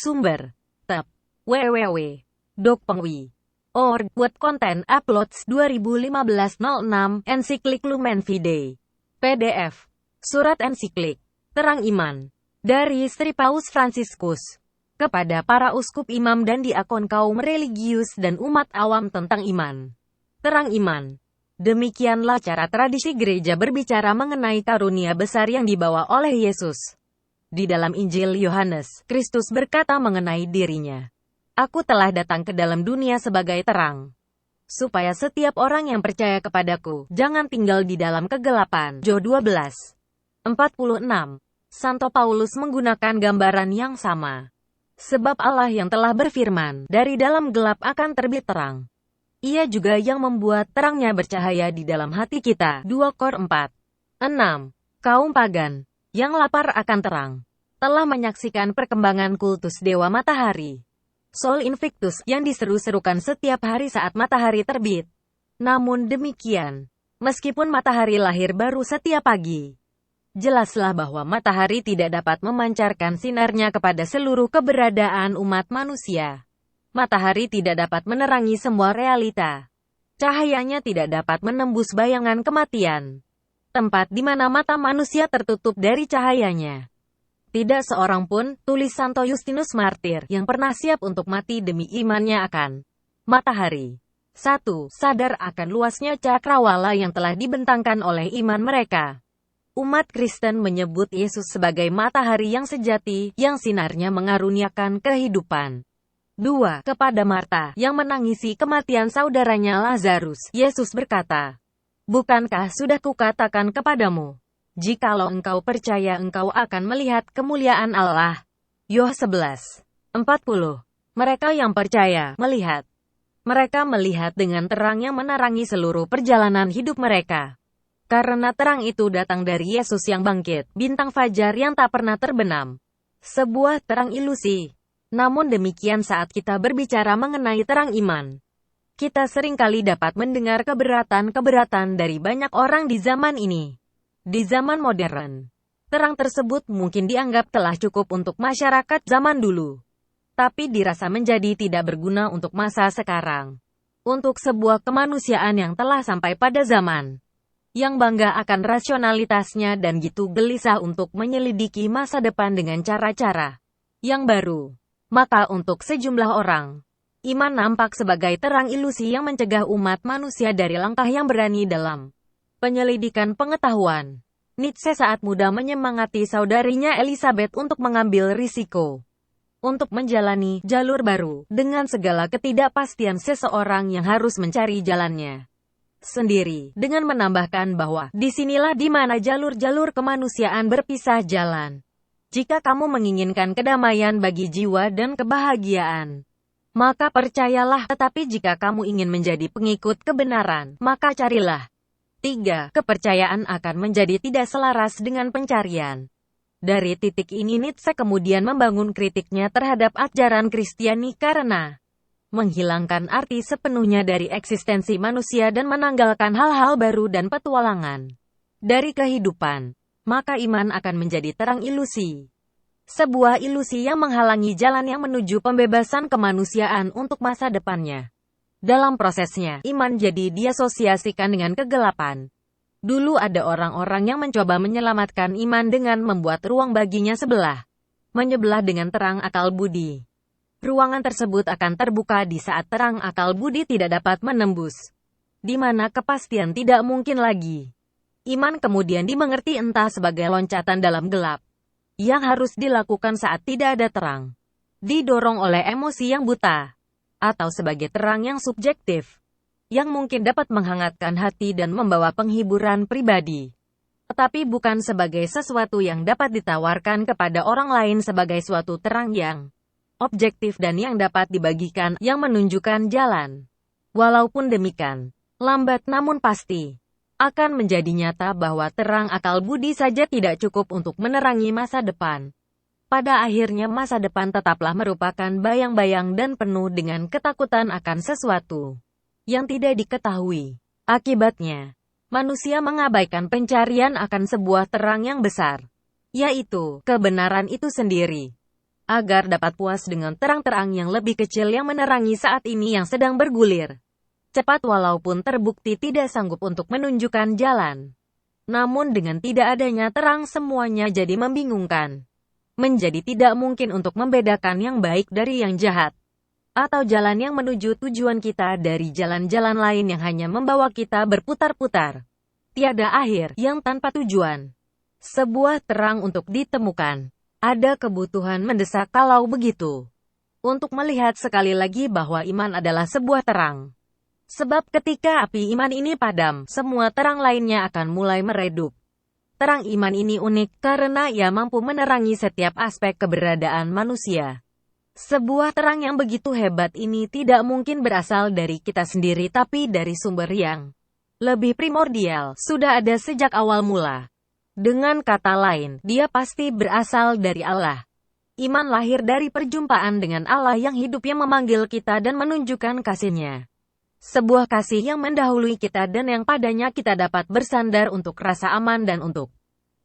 Sumber. Tab. www.dokpengwi.org. Word Content Uploads 2015-06 Ensiklik Lumen Fidei. PDF. Surat ensiklik Terang Iman dari Sri Paus Fransiskus kepada para uskup, imam dan diakon kaum religius dan umat awam tentang iman. Terang iman. Demikianlah cara tradisi gereja berbicara mengenai karunia besar yang dibawa oleh Yesus. Di dalam Injil Yohanes, Kristus berkata mengenai dirinya, "Aku telah datang ke dalam dunia sebagai terang, supaya setiap orang yang percaya kepadaku jangan tinggal di dalam kegelapan." Jo 12:46. Santo Paulus menggunakan gambaran yang sama. Sebab Allah yang telah berfirman, "Dari dalam gelap akan terbit terang." Ia juga yang membuat terangnya bercahaya di dalam hati kita. 2 Kor 4:6. Kaum pagan yang lapar akan terang telah menyaksikan perkembangan kultus dewa matahari, Sol Invictus, yang diseru-serukan setiap hari saat matahari terbit. Namun demikian, meskipun matahari lahir baru setiap pagi, jelaslah bahwa matahari tidak dapat memancarkan sinarnya kepada seluruh keberadaan umat manusia. Matahari tidak dapat menerangi semua realita. Cahayanya tidak dapat menembus bayangan kematian, tempat di mana mata manusia tertutup dari cahayanya. Tidak seorang pun, tulis Santo Justinus Martir, yang pernah siap untuk mati demi imannya akan matahari. 1. Sadar akan luasnya cakrawala yang telah dibentangkan oleh iman mereka. Umat Kristen menyebut Yesus sebagai matahari yang sejati, yang sinarnya mengaruniakan kehidupan. 2. Kepada Marta, yang menangisi kematian saudaranya Lazarus, Yesus berkata, "Bukankah sudah kukatakan kepadamu, jikalau engkau percaya engkau akan melihat kemuliaan Allah?" Yoh 11:40. Mereka yang percaya, melihat. Mereka melihat dengan terang yang menerangi seluruh perjalanan hidup mereka. Karena terang itu datang dari Yesus yang bangkit, bintang fajar yang tak pernah terbenam. Sebuah terang ilusi. Namun demikian saat kita berbicara mengenai terang iman, kita seringkali dapat mendengar keberatan-keberatan dari banyak orang di zaman ini. Di zaman modern, terang tersebut mungkin dianggap telah cukup untuk masyarakat zaman dulu, tapi dirasa menjadi tidak berguna untuk masa sekarang. Untuk sebuah kemanusiaan yang telah sampai pada zaman yang bangga akan rasionalitasnya dan gitu gelisah untuk menyelidiki masa depan dengan cara-cara yang baru. Maka untuk sejumlah orang, iman nampak sebagai terang ilusi yang mencegah umat manusia dari langkah yang berani dalam penyelidikan pengetahuan. Nietzsche saat muda menyemangati saudarinya Elizabeth untuk mengambil risiko untuk menjalani jalur baru, dengan segala ketidakpastian seseorang yang harus mencari jalannya sendiri, dengan menambahkan bahwa disinilah di mana jalur-jalur kemanusiaan berpisah jalan. Jika kamu menginginkan kedamaian bagi jiwa dan kebahagiaan, maka percayalah. Tetapi jika kamu ingin menjadi pengikut kebenaran, maka carilah. 3. Kepercayaan akan menjadi tidak selaras dengan pencarian. Dari titik ini Nietzsche kemudian membangun kritiknya terhadap ajaran Kristiani karena menghilangkan arti sepenuhnya dari eksistensi manusia dan menanggalkan hal-hal baru dan petualangan dari kehidupan. Maka iman akan menjadi terang ilusi. Sebuah ilusi yang menghalangi jalan yang menuju pembebasan kemanusiaan untuk masa depannya. Dalam prosesnya, iman jadi diasosiasikan dengan kegelapan. Dulu ada orang-orang yang mencoba menyelamatkan iman dengan membuat ruang baginya menyebelah dengan terang akal budi. Ruangan tersebut akan terbuka di saat terang akal budi tidak dapat menembus, di mana kepastian tidak mungkin lagi. Iman kemudian dimengerti entah sebagai loncatan dalam gelap, yang harus dilakukan saat tidak ada terang, didorong oleh emosi yang buta, atau sebagai terang yang subjektif, yang mungkin dapat menghangatkan hati dan membawa penghiburan pribadi, tetapi bukan sebagai sesuatu yang dapat ditawarkan kepada orang lain sebagai suatu terang yang objektif dan yang dapat dibagikan, yang menunjukkan jalan. Walaupun demikian, lambat namun pasti akan menjadi nyata bahwa terang akal budi saja tidak cukup untuk menerangi masa depan. Pada akhirnya masa depan tetaplah merupakan bayang-bayang dan penuh dengan ketakutan akan sesuatu yang tidak diketahui. Akibatnya, manusia mengabaikan pencarian akan sebuah terang yang besar, yaitu kebenaran itu sendiri. agar dapat puas dengan terang-terang yang lebih kecil yang menerangi saat ini yang sedang bergulir cepat walaupun terbukti tidak sanggup untuk menunjukkan jalan. Namun dengan tidak adanya terang semuanya jadi membingungkan. Menjadi tidak mungkin untuk membedakan yang baik dari yang jahat. Atau jalan yang menuju tujuan kita dari jalan-jalan lain yang hanya membawa kita berputar-putar. Tiada akhir yang tanpa tujuan. Sebuah terang untuk ditemukan. Ada kebutuhan mendesak kalau begitu. Untuk melihat sekali lagi bahwa iman adalah sebuah terang. Sebab ketika api iman ini padam, semua terang lainnya akan mulai meredup. Terang iman ini unik karena ia mampu menerangi setiap aspek keberadaan manusia. Sebuah terang yang begitu hebat ini tidak mungkin berasal dari kita sendiri tapi dari sumber yang lebih primordial, sudah ada sejak awal mula. Dengan kata lain, dia pasti berasal dari Allah. Iman lahir dari perjumpaan dengan Allah yang hidup yang memanggil kita dan menunjukkan kasih-Nya. Sebuah kasih yang mendahului kita dan yang padanya kita dapat bersandar untuk rasa aman dan untuk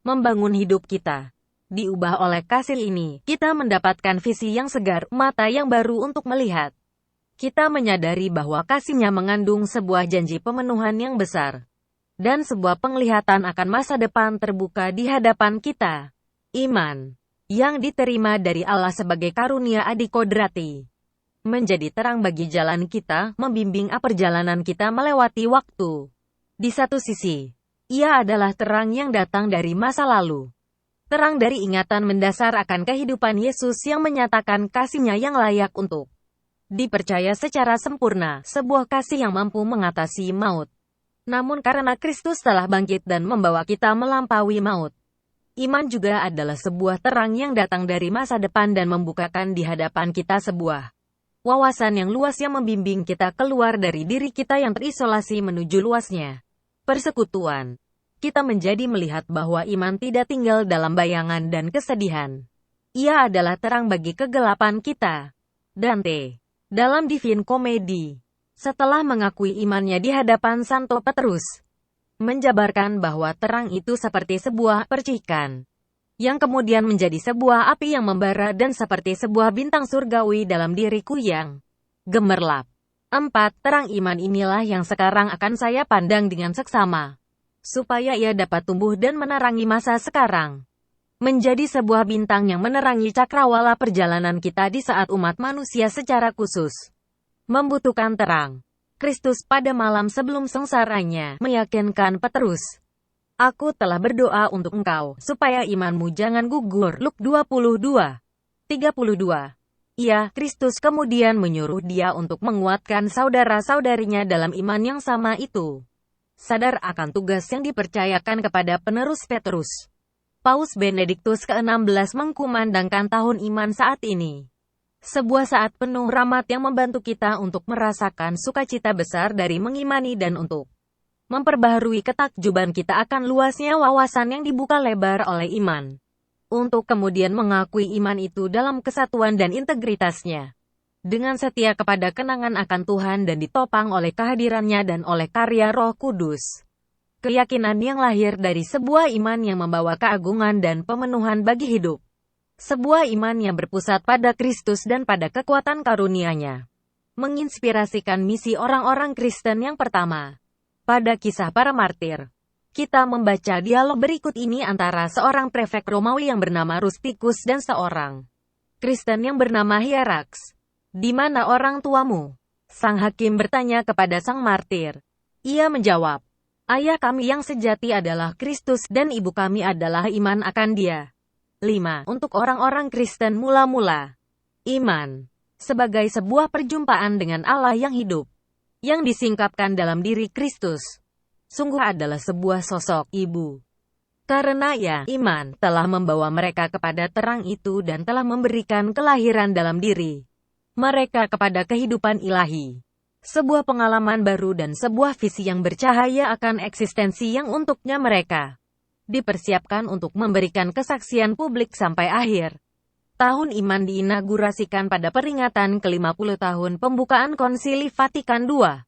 membangun hidup kita. Diubah oleh kasih ini, kita mendapatkan visi yang segar, mata yang baru untuk melihat. Kita menyadari bahwa kasih-Nya mengandung sebuah janji pemenuhan yang besar. Dan sebuah penglihatan akan masa depan terbuka di hadapan kita. Iman yang diterima dari Allah sebagai karunia adikodrati menjadi terang bagi jalan kita, membimbing perjalanan kita melewati waktu. Di satu sisi, ia adalah terang yang datang dari masa lalu. Terang dari ingatan mendasar akan kehidupan Yesus yang menyatakan kasih-Nya yang layak untuk dipercaya secara sempurna, sebuah kasih yang mampu mengatasi maut. Namun karena Kristus telah bangkit dan membawa kita melampaui maut. Iman juga adalah sebuah terang yang datang dari masa depan dan membukakan di hadapan kita sebuah wawasan yang luas yang membimbing kita keluar dari diri kita yang terisolasi menuju luasnya persekutuan. Kita menjadi melihat bahwa iman tidak tinggal dalam bayangan dan kesedihan. Ia adalah terang bagi kegelapan kita. Dante, dalam Divine Comedy, setelah mengakui imannya di hadapan Santo Petrus, menjabarkan bahwa terang itu seperti sebuah percikan, yang kemudian menjadi sebuah api yang membara dan seperti sebuah bintang surgawi dalam diriku yang gemerlap. 4. Terang iman inilah yang sekarang akan saya pandang dengan seksama, supaya ia dapat tumbuh dan menerangi masa sekarang. Menjadi sebuah bintang yang menerangi cakrawala perjalanan kita di saat umat manusia secara khusus membutuhkan terang. Kristus pada malam sebelum sengsaranya meyakinkan Petrus, "Aku telah berdoa untuk engkau, supaya imanmu jangan gugur." Luke 22:32. Ia, Kristus kemudian menyuruh dia untuk menguatkan saudara-saudarinya dalam iman yang sama itu. Sadar akan tugas yang dipercayakan kepada penerus Petrus, Paus Benediktus ke-16 mengkumandangkan tahun iman saat ini. Sebuah saat penuh rahmat yang membantu kita untuk merasakan sukacita besar dari mengimani dan untuk memperbaharui ketakjuban kita akan luasnya wawasan yang dibuka lebar oleh iman. Untuk kemudian mengakui iman itu dalam kesatuan dan integritasnya. Dengan setia kepada kenangan akan Tuhan dan ditopang oleh kehadirannya dan oleh karya Roh Kudus. Keyakinan yang lahir dari sebuah iman yang membawa keagungan dan pemenuhan bagi hidup. Sebuah iman yang berpusat pada Kristus dan pada kekuatan karunia-Nya. Menginspirasikan misi orang-orang Kristen yang pertama. Pada kisah para martir, kita membaca dialog berikut ini antara seorang prefek Romawi yang bernama Rusticus dan seorang Kristen yang bernama Hierax. "Di mana orang tuamu?" sang hakim bertanya kepada sang martir. Ia menjawab, "Ayah kami yang sejati adalah Kristus dan ibu kami adalah iman akan Dia." 5. Untuk orang-orang Kristen mula-mula, iman sebagai sebuah perjumpaan dengan Allah yang hidup, yang disingkapkan dalam diri Kristus, sungguh adalah sebuah sosok ibu. Karena ya, iman telah membawa mereka kepada terang itu dan telah memberikan kelahiran dalam diri mereka kepada kehidupan ilahi. Sebuah pengalaman baru dan sebuah visi yang bercahaya akan eksistensi yang untuknya mereka dipersiapkan untuk memberikan kesaksian publik sampai akhir. Tahun iman diinaugurasikan pada peringatan ke-50 tahun pembukaan Konsili Vatikan II.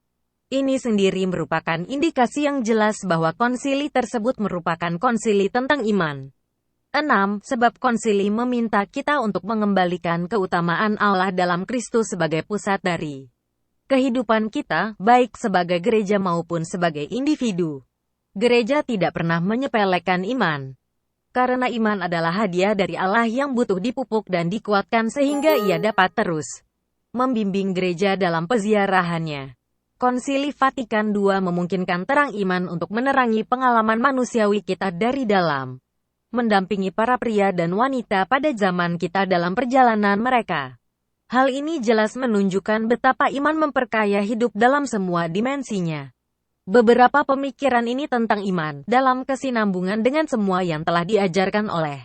Ini sendiri merupakan indikasi yang jelas bahwa konsili tersebut merupakan konsili tentang iman. 6. Sebab konsili meminta kita untuk mengembalikan keutamaan Allah dalam Kristus sebagai pusat dari kehidupan kita, baik sebagai gereja maupun sebagai individu. Gereja tidak pernah menyepelekan iman. Karena iman adalah hadiah dari Allah yang butuh dipupuk dan dikuatkan sehingga ia dapat terus membimbing gereja dalam peziarahannya. Konsili Vatikan II memungkinkan terang iman untuk menerangi pengalaman manusiawi kita dari dalam, mendampingi para pria dan wanita pada zaman kita dalam perjalanan mereka. Hal ini jelas menunjukkan betapa iman memperkaya hidup dalam semua dimensinya. Beberapa pemikiran ini tentang iman, dalam kesinambungan dengan semua yang telah diajarkan oleh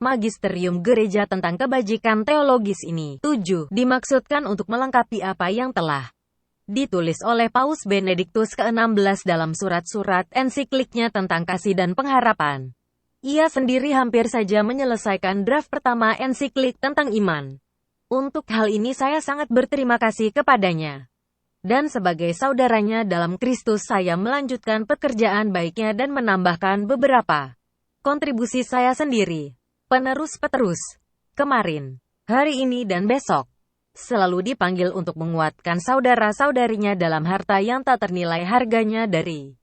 Magisterium Gereja tentang kebajikan teologis ini. 7. Dimaksudkan untuk melengkapi apa yang telah ditulis oleh Paus Benediktus ke-16 dalam surat-surat ensikliknya tentang kasih dan pengharapan. Ia sendiri hampir saja menyelesaikan draft pertama ensiklik tentang iman. Untuk hal ini saya sangat berterima kasih kepadanya. Dan sebagai saudaranya dalam Kristus saya melanjutkan pekerjaan baiknya dan menambahkan beberapa kontribusi saya sendiri. Penerus-peterus, kemarin, hari ini dan besok, selalu dipanggil untuk menguatkan saudara-saudarinya dalam harta yang tak ternilai harganya dari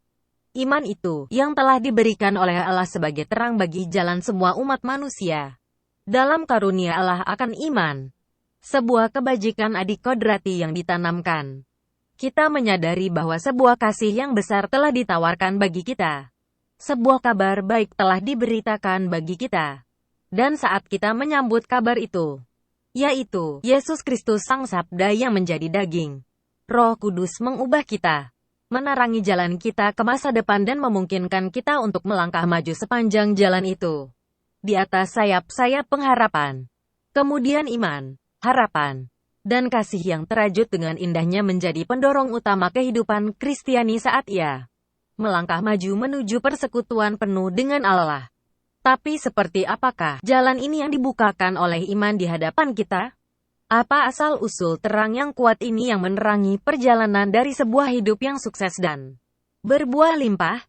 iman itu, yang telah diberikan oleh Allah sebagai terang bagi jalan semua umat manusia. Dalam karunia Allah akan iman, sebuah kebajikan adikodrati yang ditanamkan, kita menyadari bahwa sebuah kasih yang besar telah ditawarkan bagi kita. Sebuah kabar baik telah diberitakan bagi kita. Dan saat kita menyambut kabar itu, yaitu Yesus Kristus Sang Sabda yang menjadi daging, Roh Kudus mengubah kita, menerangi jalan kita ke masa depan dan memungkinkan kita untuk melangkah maju sepanjang jalan itu. Di atas sayap-sayap pengharapan. Kemudian iman, harapan, dan kasih yang terajut dengan indahnya menjadi pendorong utama kehidupan Kristiani saat ia melangkah maju menuju persekutuan penuh dengan Allah. Tapi seperti apakah jalan ini yang dibukakan oleh iman di hadapan kita? Apa asal-usul terang yang kuat ini yang menerangi perjalanan dari sebuah hidup yang sukses dan berbuah limpah?